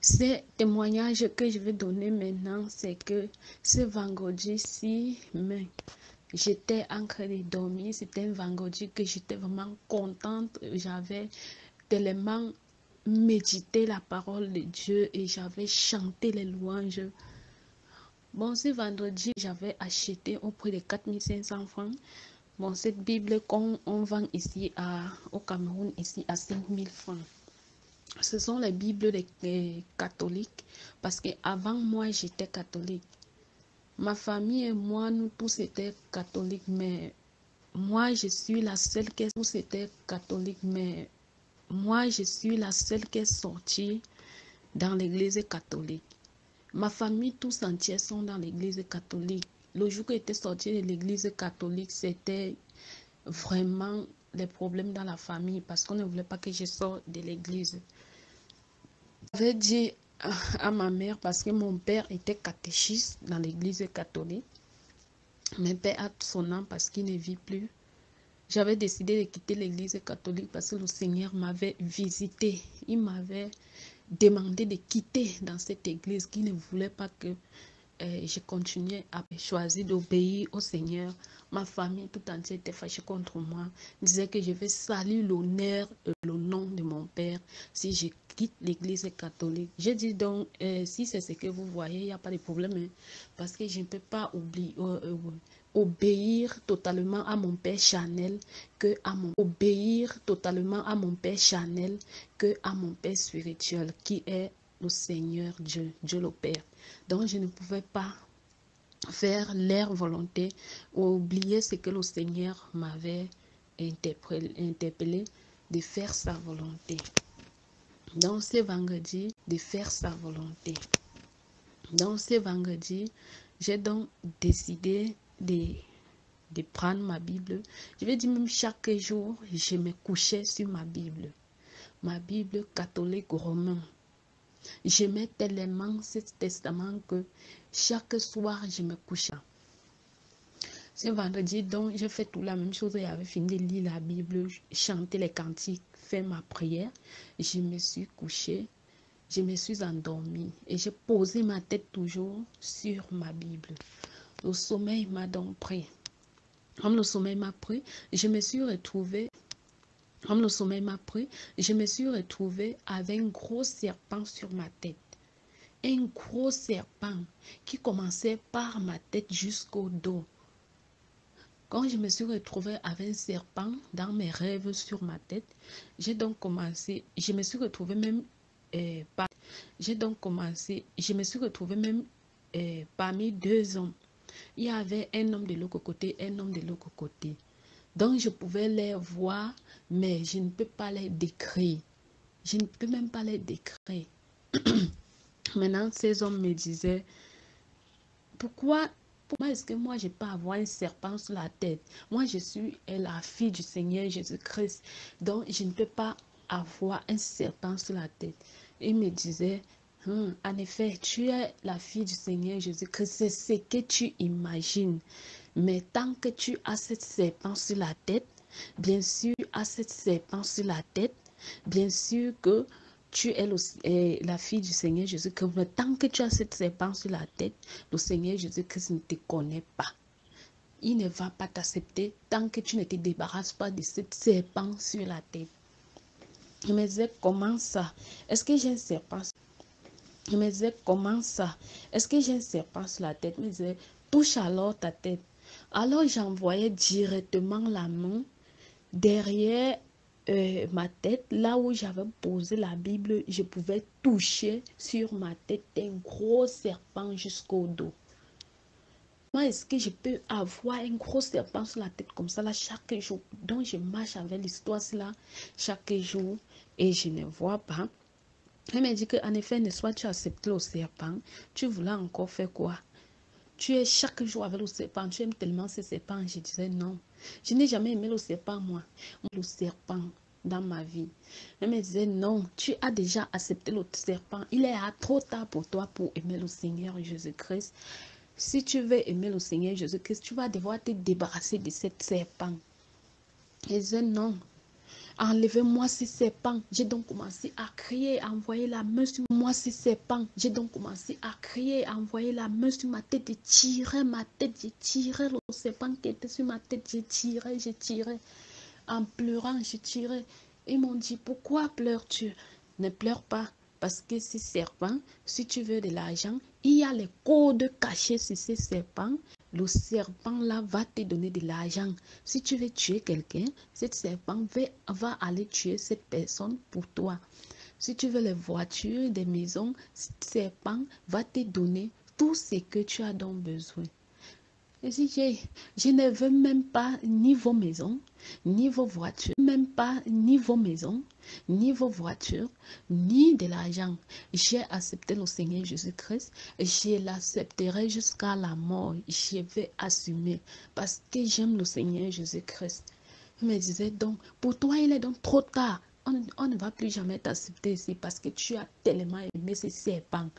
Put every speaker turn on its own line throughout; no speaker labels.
Ces témoignages que je vais donner maintenant, c'est que ce vendredi-ci, j'étais en train de dormir. C'était un vendredi que j'étais vraiment contente. J'avais tellement médité la parole de Dieu et j'avais chanté les louanges. Bon, ce vendredi, j'avais acheté au prix de 4500 francs. Bon, cette Bible qu'on vend ici au Cameroun, ici à 5000 francs. Ce sont les Bibles des catholiques parce qu'avant moi, j'étais catholique. Ma famille et moi, nous tous étaient catholiques, mais moi, je suis la seule qui est sortie dans l'église catholique. Ma famille, tous entiers, sont dans l'église catholique. Le jour que j'étais sortie de l'église catholique, c'était vraiment les problèmes dans la famille parce qu'on ne voulait pas que je sorte de l'église. J'avais dit à ma mère parce que mon père était catéchiste dans l'église catholique. Mon père a son nom parce qu'il ne vit plus. J'avais décidé de quitter l'église catholique parce que le Seigneur m'avait visité. Il m'avait demandé de quitter dans cette église qui ne voulait pas que je continuais à choisir d'obéir au Seigneur. Ma famille tout entière était fâchée contre moi. Disait que je vais salir l'honneur et le nom de mon père si je quitte l'église catholique. J'ai dit donc, si c'est ce que vous voyez, il n'y a pas de problème. Hein, parce que je ne peux pas obéir totalement à mon père charnel obéir totalement à mon père charnel que à mon père spirituel qui est le Seigneur Dieu, Dieu le Père. Donc je ne pouvais pas faire leur volonté ou oublier ce que le Seigneur m'avait interpellé de faire sa volonté. Donc ce vendredi, de faire sa volonté. Donc ce vendredi, j'ai donc décidé de prendre ma Bible. Je vais dire même chaque jour, je me couchais sur ma Bible catholique romain. J'aimais tellement ce testament que chaque soir, je me couchais. Ce vendredi, donc, j'ai fait tout la même chose. J'avais fini de lire la Bible, chanter les cantiques, faire ma prière. Je me suis couchée, je me suis endormie et j'ai posé ma tête toujours sur ma Bible. Le sommeil m'a donc pris. Comme le sommeil m'a pris, je me suis retrouvée. Comme le sommeil m'a pris, je me suis retrouvée avec un gros serpent sur ma tête. Un gros serpent qui commençait par ma tête jusqu'au dos. Quand je me suis retrouvée avec un serpent dans mes rêves sur ma tête, j'ai donc commencé, je me suis retrouvée même parmi deux hommes. Il y avait un homme de l'autre côté, un homme de l'autre côté. Donc je pouvais les voir, mais je ne peux pas les décrire. Je ne peux même pas les décrire. Maintenant, ces hommes me disaient, pourquoi est-ce que moi, je peux avoir un serpent sur la tête? Moi, je suis la fille du Seigneur Jésus-Christ. Donc, je ne peux pas avoir un serpent sur la tête. Ils me disaient, en effet, tu es la fille du Seigneur Jésus-Christ. C'est ce que tu imagines. Mais tant que tu as cette serpent sur la tête, bien sûr, bien sûr que tu es la fille du Seigneur Jésus-Christ. Mais tant que tu as cette serpent sur la tête, le Seigneur Jésus-Christ ne te connaît pas. Il ne va pas t'accepter tant que tu ne te débarrasses pas de cette serpent sur la tête. Il me disait, comment ça? Est-ce que j'ai un serpent? Il me disait, comment ça? Est-ce que j'ai un serpent sur la tête? Il me disait, touche alors ta tête. Alors j'envoyais directement la main derrière ma tête, là où j'avais posé la Bible. Je pouvais toucher sur ma tête un gros serpent jusqu'au dos. Comment est-ce que je peux avoir un gros serpent sur la tête comme ça là chaque jour? Donc je marche avec l'histoire là chaque jour et je ne vois pas. Elle m'a dit qu'en effet, ne soit tu accepté le serpent, tu voulais encore faire quoi? Tu es chaque jour avec le serpent, tu aimes tellement ce serpent. Je disais non, je n'ai jamais aimé le serpent moi. Le serpent dans ma vie. Elle me disait non, tu as déjà accepté le serpent. Il est trop tard pour toi pour aimer le Seigneur Jésus-Christ. Si tu veux aimer le Seigneur Jésus-Christ, tu vas devoir te débarrasser de cette serpent. Elle disait non. Enlevez-moi ces serpents. J'ai donc commencé à crier, à envoyer la main sur moi ces serpents. J'ai donc commencé à crier, à envoyer la main sur ma tête. J'ai tiré ma tête, j'ai tiré le serpent qui était sur ma tête. J'ai tiré. En pleurant, j'ai tiré. Ils m'ont dit, pourquoi pleures-tu? Ne pleure pas. Parce que ces serpents, si tu veux de l'argent, il y a les codes cachés sur ces serpents. Le serpent là va te donner de l'argent. Si tu veux tuer quelqu'un, cet serpent va aller tuer cette personne pour toi. Si tu veux les voitures, des maisons, cet serpent va te donner tout ce que tu as donc besoin. Et si je ne veux même pas ni vos maisons, ni vos voitures, même pas ni vos maisons, ni vos voitures, ni de l'argent. J'ai accepté le Seigneur Jésus-Christ et je l'accepterai jusqu'à la mort. Je vais assumer parce que j'aime le Seigneur Jésus-Christ. Il me disait donc, pour toi il est donc trop tard. On ne va plus jamais t'accepter ici parce que tu as tellement aimé ces serpents.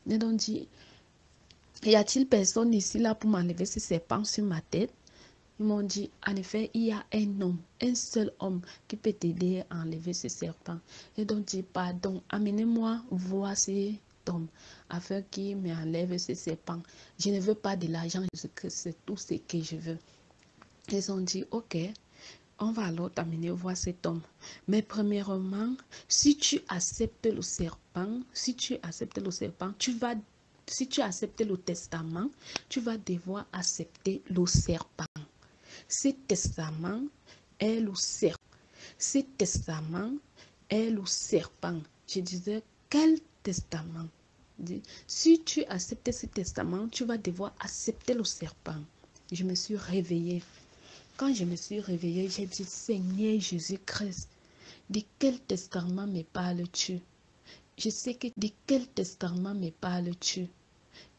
Et donc dit, y a-t-il personne ici là pour m'enlever ces serpents sur ma tête? Ils m'ont dit, en effet, il y a un homme, un seul homme qui peut t'aider à enlever ces serpents. Et donc dit, pardon, amenez-moi voir cet homme afin qu'il m'enlève ces serpents. Je ne veux pas de l'argent, c'est tout ce que je veux. Ils ont dit, ok, on va alors t'amener voir cet homme. Mais premièrement, si tu acceptes le serpent, si tu acceptes le testament, tu vas devoir accepter le serpent. Ce testament est le serpent. Ce testament est le serpent. Je disais, quel testament? Si tu acceptes ce testament, tu vas devoir accepter le serpent. Je me suis réveillée. Quand je me suis réveillée, j'ai dit, Seigneur Jésus-Christ, de quel testament me parles-tu? Je sais que de quel testament me parles-tu?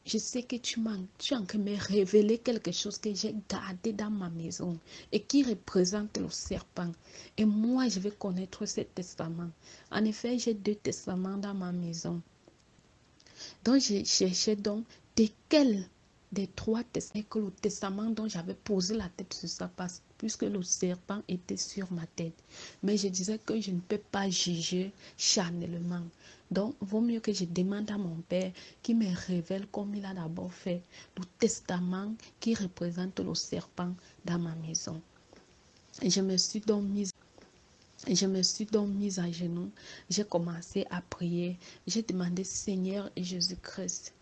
Je sais que tu es en train de me révéler quelque chose que j'ai gardé dans ma maison et qui représente le serpent. Et moi, je vais connaître ce testament. En effet, j'ai 2 testaments dans ma maison. Donc, je cherchais donc de quel des 3 testaments que le testament dont j'avais posé la tête sur ça passe, puisque le serpent était sur ma tête. Mais je disais que je ne peux pas juger charnellement. Donc, vaut mieux que je demande à mon Père qui me révèle comme il a d'abord fait le testament qui représente le serpent dans ma maison. Et je me suis donc mise à genoux. J'ai commencé à prier. J'ai demandé, Seigneur Jésus-Christ,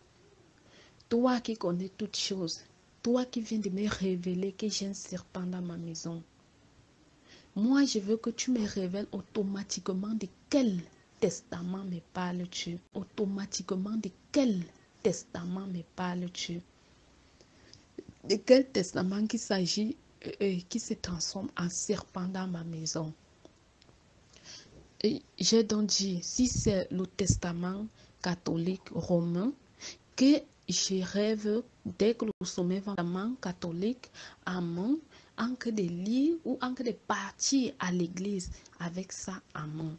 toi qui connais toutes choses, toi qui viens de me révéler que j'ai un serpent dans ma maison. Moi, je veux que tu me révèles automatiquement de quel testament me parles-tu? Automatiquement, de quel testament me parles-tu? De quel testament qu'il s'agit qui se transforme en serpent dans ma maison? Et j'ai donc dit, si c'est le testament catholique romain, que je rêve dès que le sommet va catholique à main, en que de lire ou en que de partir à l'église avec ça à main.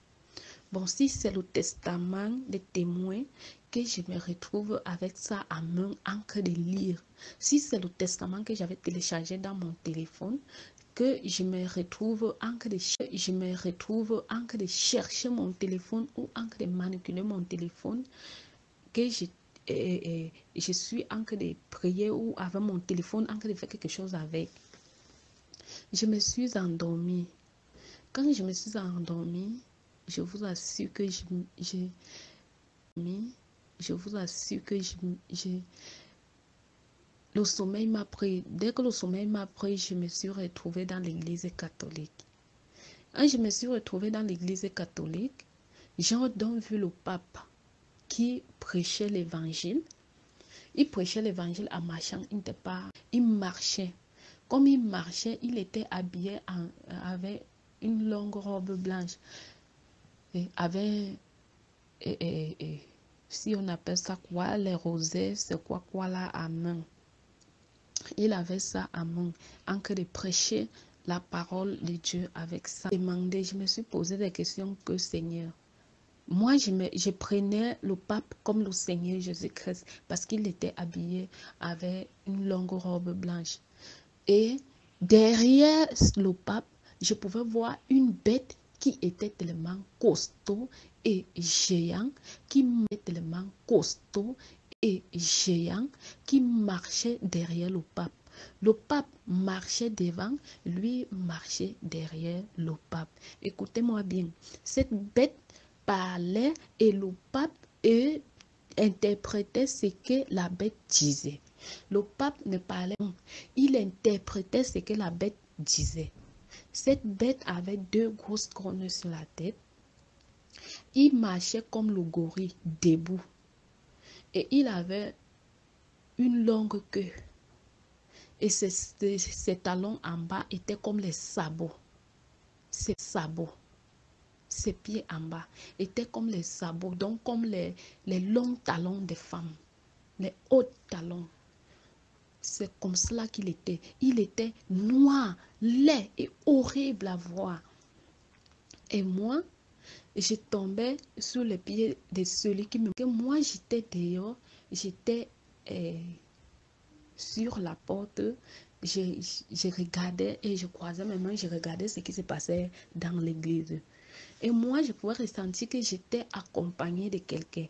Bon, si c'est le testament des témoins, que je me retrouve avec ça à main en que de lire. Si c'est le testament que j'avais téléchargé dans mon téléphone, que je me retrouve en que de chercher mon téléphone ou en que de manipuler mon téléphone, que je suis en train de prier ou avec mon téléphone en train de faire quelque chose avec. Je me suis endormie. Quand je me suis endormie, je vous assure que le sommeil m'a pris. Dès que le sommeil m'a pris, je me suis retrouvée dans l'église catholique. Quand je me suis retrouvée dans l'église catholique, j'ai donc vu le pape qui prêchait l'évangile. Il prêchait l'évangile en marchant, il marchait. Comme il marchait, il était habillé avec une longue robe blanche. Et avec, si on appelle ça quoi, les rosets, c'est quoi là à main. Il avait ça à main, en train de prêcher la parole de Dieu avec ça. Je me suis posé des questions que Seigneur. Moi, je prenais le pape comme le Seigneur Jésus-Christ parce qu'il était habillé avec une longue robe blanche. Et derrière le pape, je pouvais voir une bête qui était tellement costaud et géant, qui était tellement costaud et géant, qui marchait derrière le pape. Le pape marchait devant, lui marchait derrière le pape. Écoutez-moi bien, cette bête parlait et le pape interprétait ce que la bête disait. Le pape ne parlait pas, il interprétait ce que la bête disait. Cette bête avait deux grosses cornes sur la tête. Il marchait comme le gorille, debout. Et il avait une longue queue. Et ses talons en bas étaient comme les sabots. Ses sabots, ses pieds en bas étaient comme les sabots, donc comme les longs talons des femmes, les hauts talons. C'est comme cela qu'il était. Il était noir, laid et horrible à voir. Et moi, je tombais sous les pieds de celui qui me... Moi, j'étais dehors, j'étais sur la porte, je regardais et je croisais mes mains, je regardais ce qui se passait dans l'église. Et moi, je pouvais ressentir que j'étais accompagnée de quelqu'un.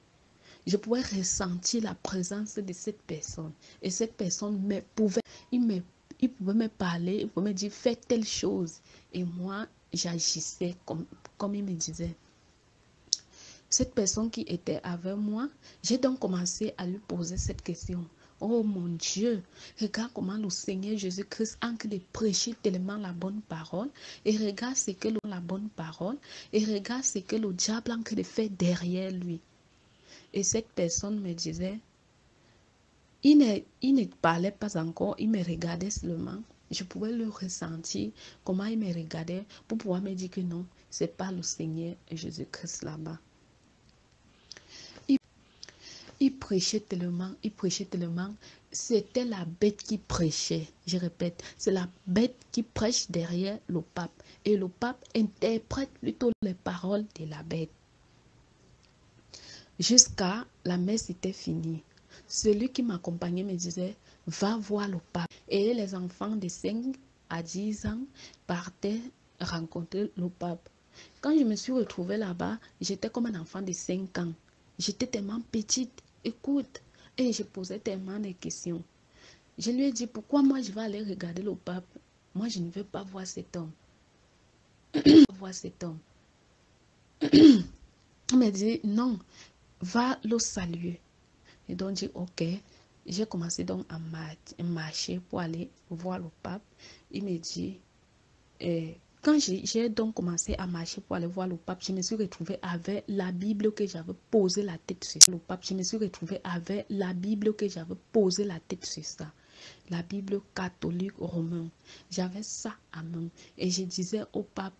Je pouvais ressentir la présence de cette personne. Et cette personne il pouvait me parler, il pouvait me dire, fais telle chose. Et moi, j'agissais comme il me disait. Cette personne qui était avec moi, j'ai donc commencé à lui poser cette question. Oh mon Dieu, regarde comment le Seigneur Jésus-Christ a de prêcher tellement la bonne parole. Et regarde ce que la bonne parole. Et regarde ce que le diable a de faire derrière lui. Et cette personne me disait, il ne parlait pas encore, il me regardait seulement. Je pouvais le ressentir, comment il me regardait, pour pouvoir me dire que non, ce n'est pas le Seigneur Jésus-Christ là-bas. Il prêchait tellement, c'était la bête qui prêchait. Je répète, c'est la bête qui prêche derrière le pape. Et le pape interprète plutôt les paroles de la bête. Jusqu'à la messe était finie. Celui qui m'accompagnait me disait, va voir le pape. Et les enfants de 5 à 10 ans partaient rencontrer le pape. Quand je me suis retrouvée là-bas, j'étais comme un enfant de 5 ans. J'étais tellement petite. Écoute, et je posais tellement de questions. Je lui ai dit, pourquoi moi je vais aller regarder le pape? Moi je ne veux pas voir cet homme. Voir cet homme. Il m'a dit, non, va le saluer. Et donc, j'ai dit, ok. J'ai commencé donc à marcher pour aller voir le pape. Il me dit, quand j'ai donc commencé à marcher pour aller voir le pape, je me suis retrouvée avec la Bible que j'avais posé la tête sur ça. Le pape, je me suis retrouvée avec la Bible que j'avais posé la tête sur ça. La Bible catholique romaine. J'avais ça à main. Et je disais au pape,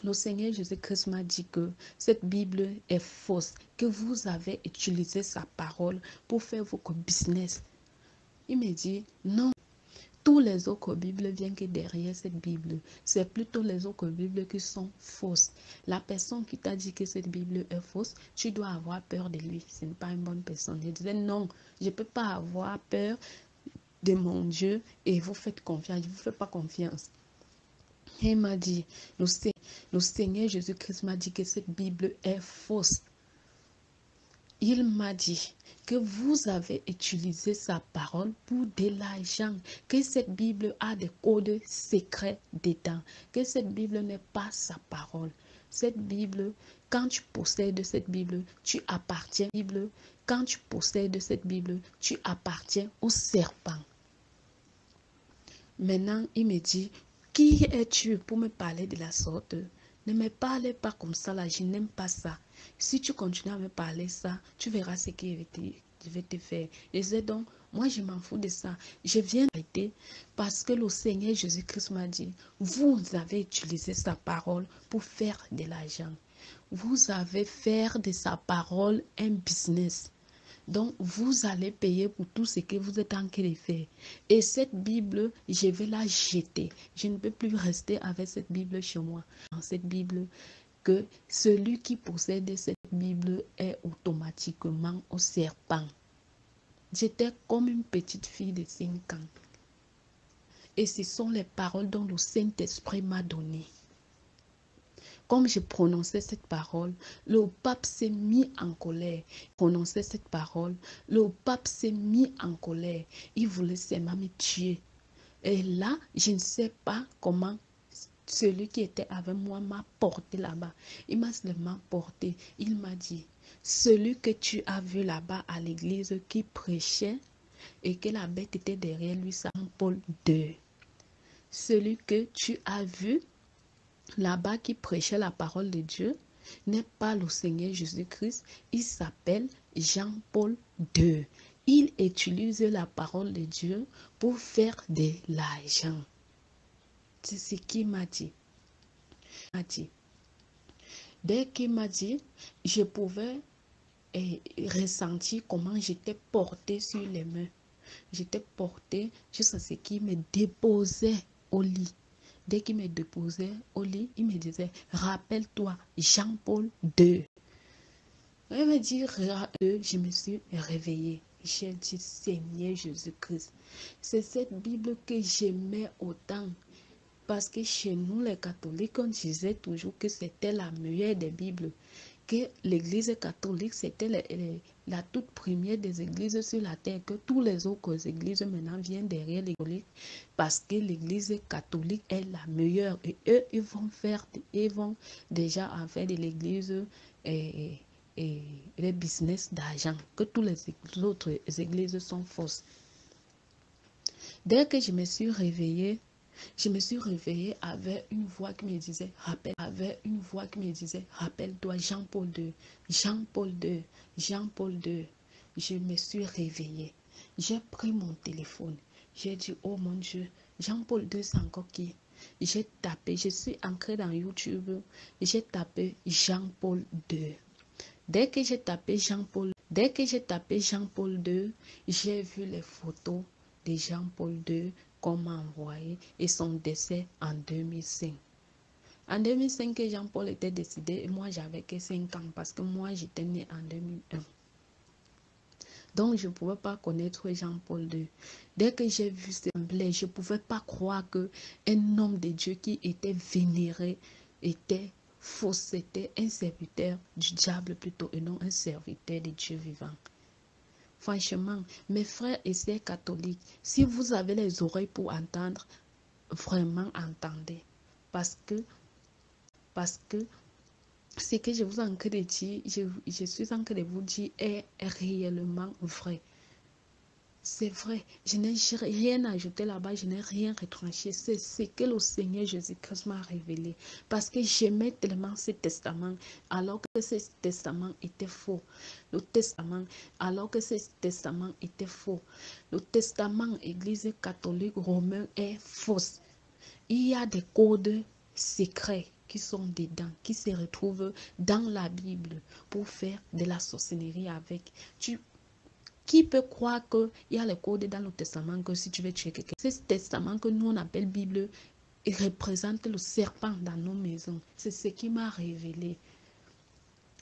le Seigneur Jésus-Christ m'a dit que cette Bible est fausse, que vous avez utilisé sa parole pour faire votre business. Il me dit, non, tous les autres Bibles viennent que derrière cette Bible. C'est plutôt les autres Bibles qui sont fausses. La personne qui t'a dit que cette Bible est fausse, tu dois avoir peur de lui. Ce n'est pas une bonne personne. Je disais, non, je ne peux pas avoir peur de mon Dieu et vous faites confiance. Je ne vous fais pas confiance. Et il m'a dit, le Seigneur Jésus-Christ m'a dit que cette Bible est fausse. Il m'a dit que vous avez utilisé sa parole pour de l'argent, que cette Bible a des codes secrets dedans, que cette Bible n'est pas sa parole. Cette Bible, quand tu possèdes cette Bible, tu appartiens à la Bible. Quand tu possèdes cette Bible, tu appartiens au serpent. Maintenant, il me dit, qui es-tu pour me parler de la sorte? Ne me parlez pas comme ça là, je n'aime pas ça. Si tu continues à me parler ça, tu verras ce que je vais te faire. Et c'est donc, moi je m'en fous de ça. Je viens d'arrêter parce que le Seigneur Jésus-Christ m'a dit, vous avez utilisé sa parole pour faire de l'argent. Vous avez fait de sa parole un business. Donc, vous allez payer pour tout ce que vous êtes en train de faire. Et cette Bible, je vais la jeter. Je ne peux plus rester avec cette Bible chez moi. Dans cette Bible, que celui qui possède cette Bible est automatiquement au serpent. J'étais comme une petite fille de 5 ans. Et ce sont les paroles dont le Saint-Esprit m'a donné. Comme je prononçais cette parole, le pape s'est mis en colère. Prononçait cette parole, le pape s'est mis en colère. Il voulait seulement me tuer. Et là, je ne sais pas comment celui qui était avec moi m'a porté là-bas. Il m'a seulement porté. Il m'a dit, celui que tu as vu là-bas à l'église qui prêchait et que la bête était derrière lui, c'est Jean-Paul II. Celui que tu as vu là-bas qui prêchait la parole de Dieu n'est pas le Seigneur Jésus-Christ. Il s'appelle Jean-Paul II. Il utilise la parole de Dieu pour faire de l'argent. C'est ce qu'il m'a dit. Dès qu'il m'a dit, je pouvais ressentir comment j'étais portée sur les mains. J'étais portée jusqu'à ce qu'il me déposait au lit. Dès qu'il me déposait au lit, il me disait, rappelle-toi, Jean-Paul II. Il me dit, je me suis réveillée. J'ai dit, Seigneur Jésus-Christ, c'est cette Bible que j'aimais autant. Parce que chez nous, les catholiques, on disait toujours que c'était la meilleure des Bibles. Que l'église catholique, c'était la toute première des églises sur la terre. Que tous les autres églises maintenant viennent derrière les catholiques. Parce que l'église catholique est la meilleure. Et eux, ils vont déjà en faire de l'église et les business d'argent. Que toutes les autres églises sont fausses. Dès que je me suis réveillée, avec une voix qui me disait, rappelle-toi Jean-Paul II, Jean-Paul II, Jean-Paul II. Je me suis réveillée. J'ai pris mon téléphone. J'ai dit, oh mon Dieu, Jean-Paul II, c'est encore qui? J'ai tapé, je suis entrée dans YouTube, j'ai tapé Jean-Paul II. Dès que j'ai tapé Jean-Paul II, j'ai vu les photos de Jean-Paul II qu'on m'a envoyé et son décès en 2005. En 2005, Jean-Paul était décédé et moi j'avais que 5 ans parce que moi j'étais née en 2001. Donc je ne pouvais pas connaître Jean-Paul II. Dès que j'ai vu ce emblème, je ne pouvais pas croire qu'un homme de Dieu qui était vénéré était faux, c'était un serviteur du diable plutôt et non un serviteur de Dieu vivant. Franchement, mes frères et sœurs catholiques, si vous avez les oreilles pour entendre, vraiment entendez. Parce que ce que je vous en train de dire, je suis en train de vous dire est réellement vrai. C'est vrai, je n'ai rien ajouté là-bas, je n'ai rien retranché. C'est ce que le Seigneur Jésus-Christ m'a révélé. Parce que j'aimais tellement ce testament, alors que ce testament était faux. Le testament Église catholique romaine est fausse. Il y a des codes secrets qui sont dedans, qui se retrouvent dans la Bible pour faire de la sorcellerie avec. Qui peut croire qu'il y a les codes dans le testament que si tu veux tuer quelqu'un, ce testament que nous on appelle Bible, il représente le serpent dans nos maisons. C'est ce qui m'a révélé.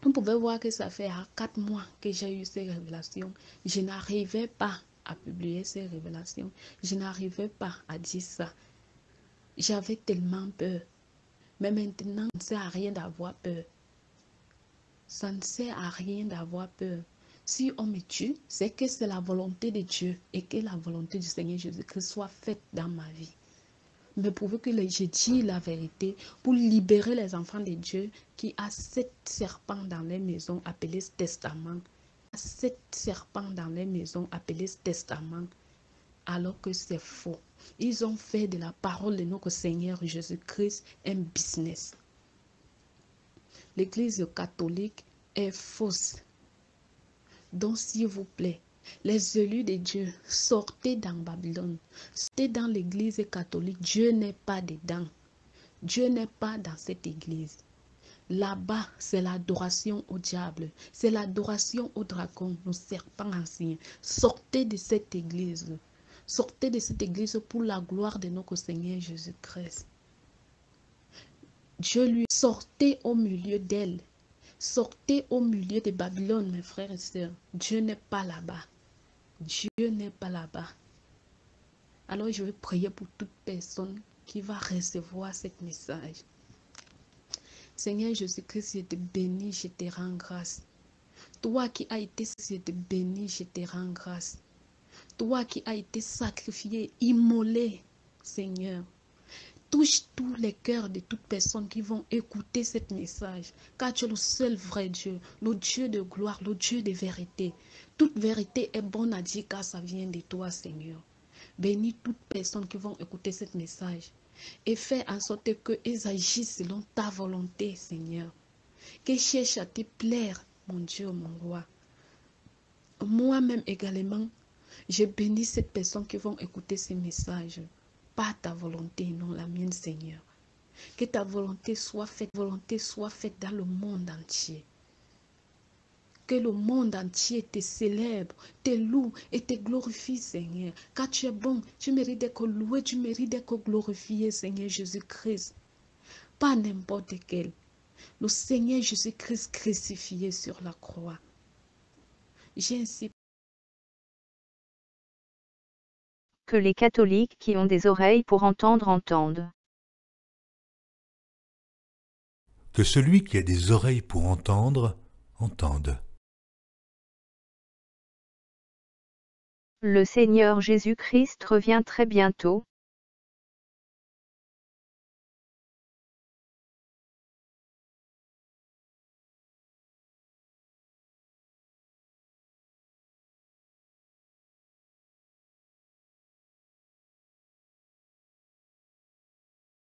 On pouvait voir que ça fait 4 mois que j'ai eu ces révélations. Je n'arrivais pas à publier ces révélations. Je n'arrivais pas à dire ça. J'avais tellement peur. Mais maintenant, ça ne sert à rien d'avoir peur. Ça ne sert à rien d'avoir peur. Si on me tue, c'est que c'est la volonté de Dieu et que la volonté du Seigneur Jésus-Christ soit faite dans ma vie. Mais pourvu que je dise la vérité pour libérer les enfants de Dieu qui a 7 serpents dans les maisons appelés testament. 7 serpents dans les maisons appelés testament, alors que c'est faux. Ils ont fait de la parole de notre Seigneur Jésus-Christ un business. L'église catholique est fausse. Donc, s'il vous plaît, les élus de Dieu, sortez dans Babylone. Sortez dans l'église catholique. Dieu n'est pas dedans. Dieu n'est pas dans cette église. Là-bas, c'est l'adoration au diable. C'est l'adoration au dragon, au serpent ancien. Sortez de cette église. Sortez de cette église pour la gloire de notre Seigneur Jésus-Christ. Dieu lui, sortez au milieu d'elle. Sortez au milieu de Babylone, mes frères et sœurs. Dieu n'est pas là-bas. Dieu n'est pas là-bas. Alors je vais prier pour toute personne qui va recevoir ce message. Seigneur Jésus-Christ, je te bénis, je te rends grâce. Toi qui as été, je te bénis, je te rends grâce. Toi qui as été sacrifié, immolé, Seigneur. Touche tous les cœurs de toutes personnes qui vont écouter ce message, car tu es le seul vrai Dieu, le Dieu de gloire, le Dieu de vérité. Toute vérité est bonne à dire car ça vient de toi, Seigneur. Bénis toutes personnes qui vont écouter ce message et fais en sorte qu'ils agissent selon ta volonté, Seigneur. Qu'ils cherchent à te plaire, mon Dieu, mon roi. Moi-même également, je bénis cette personne qui vont écouter ces messages. Pas ta volonté, non la mienne, Seigneur. Que ta volonté soit faite dans le monde entier. Que le monde entier te célèbre, te loue et te glorifie, Seigneur. Car tu es bon, tu mérites d'être loué, tu mérites d'être glorifié, Seigneur Jésus-Christ. Pas n'importe quel. Le Seigneur Jésus-Christ crucifié sur la croix. J'ai ainsi
Que les catholiques qui ont des oreilles pour entendre entendent.
Que celui qui a des oreilles pour entendre, entende.
Le Seigneur Jésus-Christ revient très bientôt.